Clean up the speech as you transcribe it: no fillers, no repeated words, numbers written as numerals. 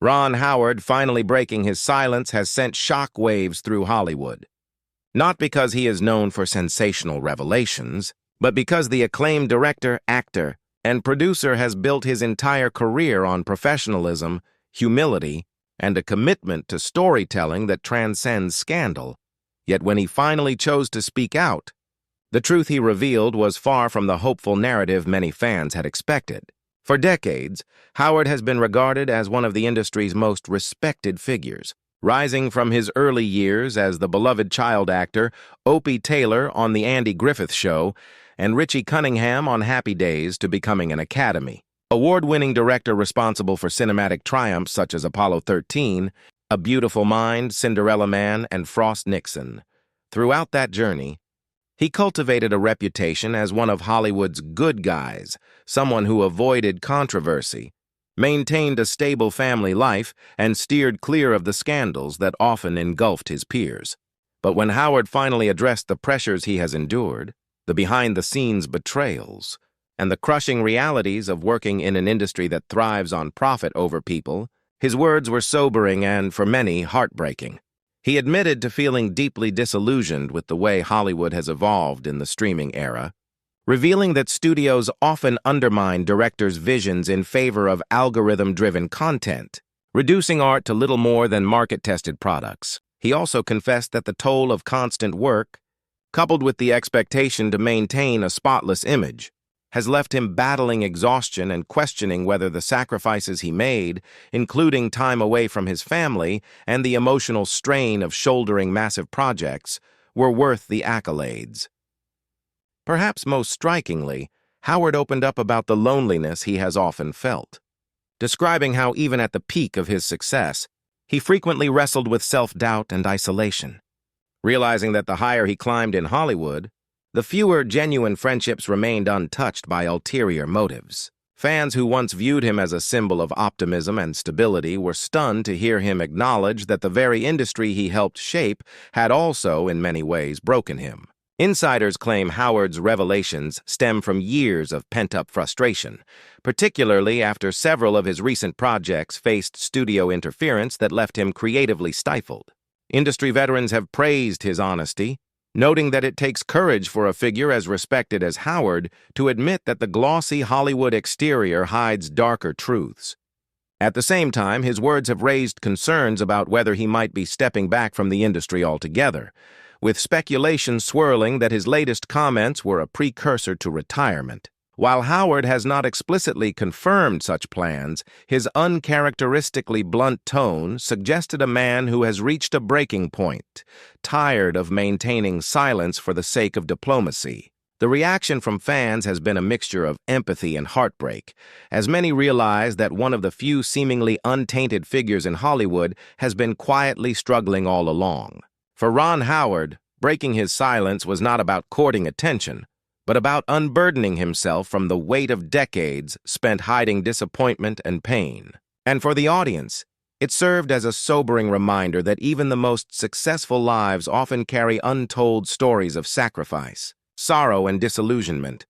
Ron Howard finally breaking his silence has sent shock waves through Hollywood. Not because he is known for sensational revelations, but because the acclaimed director, actor, and producer has built his entire career on professionalism, humility, and a commitment to storytelling that transcends scandal. Yet when he finally chose to speak out, the truth he revealed was far from the hopeful narrative many fans had expected. For decades, Howard has been regarded as one of the industry's most respected figures, rising from his early years as the beloved child actor Opie Taylor on The Andy Griffith Show and Richie Cunningham on Happy Days to becoming an Academy Award-winning director responsible for cinematic triumphs such as Apollo 13, A Beautiful Mind, Cinderella Man, and Frost Nixon. Throughout that journey, he cultivated a reputation as one of Hollywood's good guys, someone who avoided controversy, maintained a stable family life, and steered clear of the scandals that often engulfed his peers. But when Howard finally addressed the pressures he has endured, the behind-the-scenes betrayals, and the crushing realities of working in an industry that thrives on profit over people, his words were sobering and, for many, heartbreaking. He admitted to feeling deeply disillusioned with the way Hollywood has evolved in the streaming era, revealing that studios often undermine directors' visions in favor of algorithm-driven content, reducing art to little more than market-tested products. He also confessed that the toll of constant work, coupled with the expectation to maintain a spotless image, has left him battling exhaustion and questioning whether the sacrifices he made, including time away from his family and the emotional strain of shouldering massive projects, were worth the accolades. Perhaps most strikingly, Howard opened up about the loneliness he has often felt, describing how even at the peak of his success, he frequently wrestled with self-doubt and isolation. Realizing that the higher he climbed in Hollywood, the fewer genuine friendships remained untouched by ulterior motives. Fans who once viewed him as a symbol of optimism and stability were stunned to hear him acknowledge that the very industry he helped shape had also, in many ways, broken him. Insiders claim Howard's revelations stem from years of pent-up frustration, particularly after several of his recent projects faced studio interference that left him creatively stifled. Industry veterans have praised his honesty, noting that it takes courage for a figure as respected as Howard to admit that the glossy Hollywood exterior hides darker truths. At the same time, his words have raised concerns about whether he might be stepping back from the industry altogether, with speculation swirling that his latest comments were a precursor to retirement. While Howard has not explicitly confirmed such plans, his uncharacteristically blunt tone suggested a man who has reached a breaking point, tired of maintaining silence for the sake of diplomacy. The reaction from fans has been a mixture of empathy and heartbreak, as many realize that one of the few seemingly untainted figures in Hollywood has been quietly struggling all along. For Ron Howard, breaking his silence was not about courting attention, but about unburdening himself from the weight of decades spent hiding disappointment and pain. And for the audience, it served as a sobering reminder that even the most successful lives often carry untold stories of sacrifice, sorrow, and disillusionment.